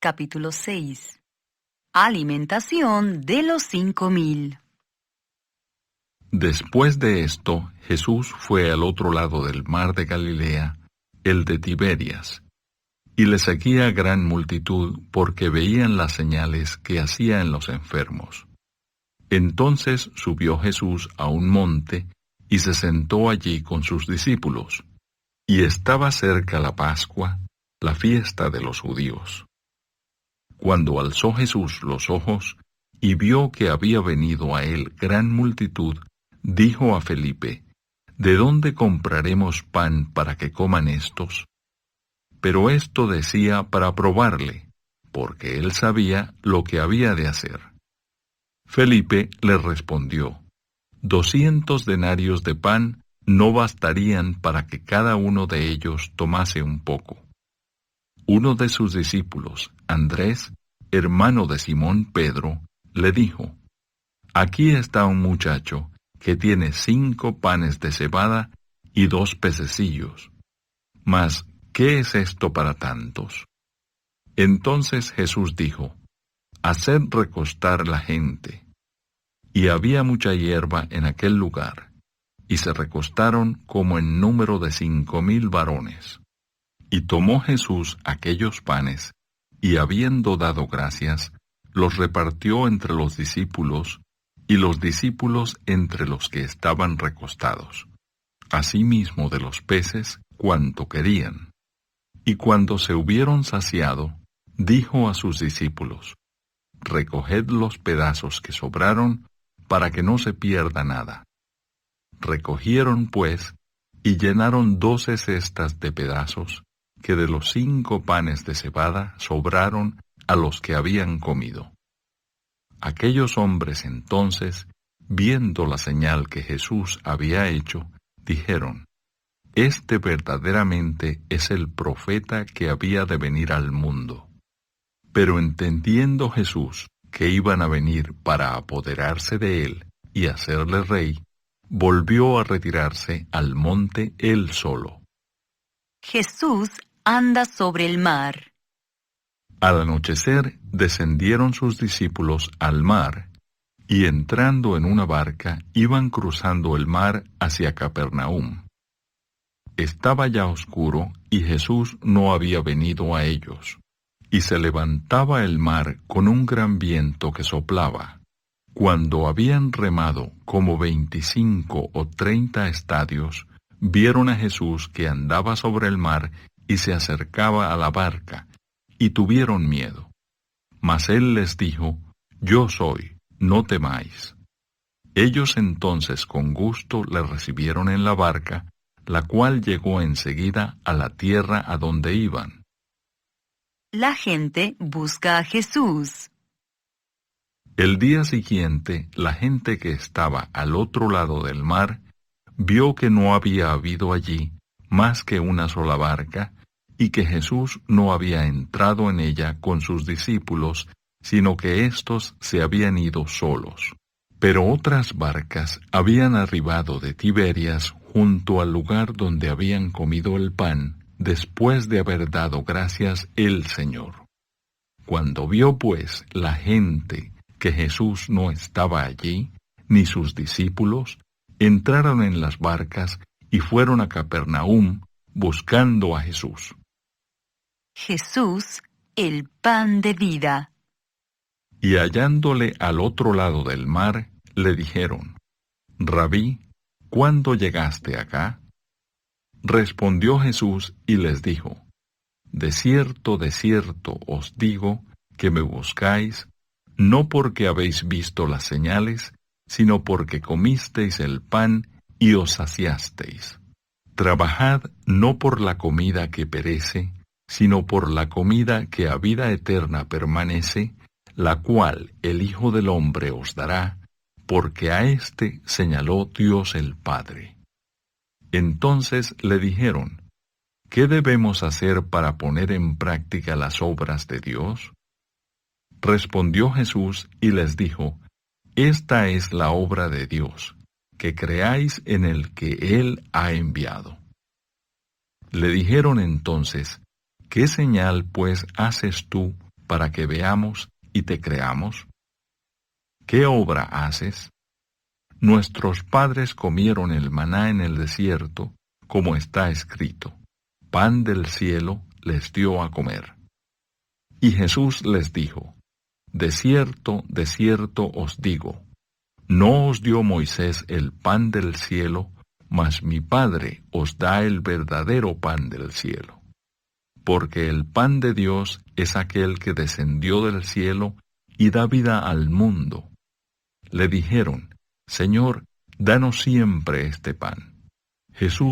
capítulo 6. Alimentación de los 5,000. Después de esto, Jesús fue al otro lado del mar de Galilea, el de Tiberias, y le seguía gran multitud porque veían las señales que hacía en los enfermos. Entonces subió Jesús a un monte y se sentó allí con sus discípulos. Y estaba cerca la Pascua, la fiesta de los judíos. Cuando alzó Jesús los ojos y vio que había venido a él gran multitud, dijo a Felipe: ¿De dónde compraremos pan para que coman estos? Pero esto decía para probarle, porque él sabía lo que había de hacer. Felipe le respondió: 200 denarios de pan no bastarían para que cada uno de ellos tomase un poco. Uno de sus discípulos, Andrés, hermano de Simón Pedro, le dijo: Aquí está un muchacho que tiene 5 panes de cebada y 2 pececillos. Mas, ¿qué es esto para tantos? Entonces Jesús dijo: Haced recostar la gente. Y había mucha hierba en aquel lugar, y se recostaron como en número de 5,000 varones. Y tomó Jesús aquellos panes, y habiendo dado gracias, los repartió entre los discípulos, y los discípulos entre los que estaban recostados. Asimismo de los peces, cuanto querían. Y cuando se hubieron saciado, dijo a sus discípulos: Recoged los pedazos que sobraron, para que no se pierda nada. Recogieron, pues, y llenaron 12 cestas de pedazos, que de los 5 panes de cebada sobraron a los que habían comido. Aquellos hombres entonces, viendo la señal que Jesús había hecho, dijeron: Este verdaderamente es el profeta que había de venir al mundo. Pero entendiendo Jesús que iban a venir para apoderarse de él y hacerle rey, volvió a retirarse al monte él solo. Jesús anda sobre el mar. Al anochecer descendieron sus discípulos al mar, y entrando en una barca iban cruzando el mar hacia Capernaum. Estaba ya oscuro y Jesús no había venido a ellos. Y se levantaba el mar con un gran viento que soplaba. Cuando habían remado como 25 o 30 estadios, vieron a Jesús que andaba sobre el mar y se acercaba a la barca, y tuvieron miedo. Mas él les dijo: Yo soy, no temáis. Ellos entonces con gusto le recibieron en la barca, la cual llegó enseguida a la tierra a donde iban. La gente busca a Jesús. El día siguiente, la gente que estaba al otro lado del mar vio que no había habido allí más que una sola barca, y que Jesús no había entrado en ella con sus discípulos, sino que éstos se habían ido solos. Pero otras barcas habían arribado de Tiberias junto al lugar donde habían comido el pan, después de haber dado gracias el Señor. Cuando vio pues la gente que Jesús no estaba allí, ni sus discípulos, entraron en las barcas y fueron a Capernaum buscando a Jesús. Jesús, el pan de vida. Y hallándole al otro lado del mar, le dijeron: Rabí, ¿cuándo llegaste acá? Respondió Jesús y les dijo: de cierto os digo que me buscáis, no porque habéis visto las señales, sino porque comisteis el pan y os saciasteis. Trabajad no por la comida que perece, sino por la comida que a vida eterna permanece, la cual el Hijo del Hombre os dará, porque a éste señaló Dios el Padre. Entonces le dijeron: ¿qué debemos hacer para poner en práctica las obras de Dios? Respondió Jesús y les dijo: Esta es la obra de Dios, que creáis en el que Él ha enviado. Le dijeron entonces: ¿qué señal pues haces tú para que veamos y te creamos? ¿Qué obra haces? Nuestros padres comieron el maná en el desierto, como está escrito: pan del cielo les dio a comer. Y Jesús les dijo: de cierto, os digo, no os dio Moisés el pan del cielo, mas mi Padre os da el verdadero pan del cielo. Porque el pan de Dios es aquel que descendió del cielo y da vida al mundo. Le dijeron: Señor, danos siempre este pan. Jesús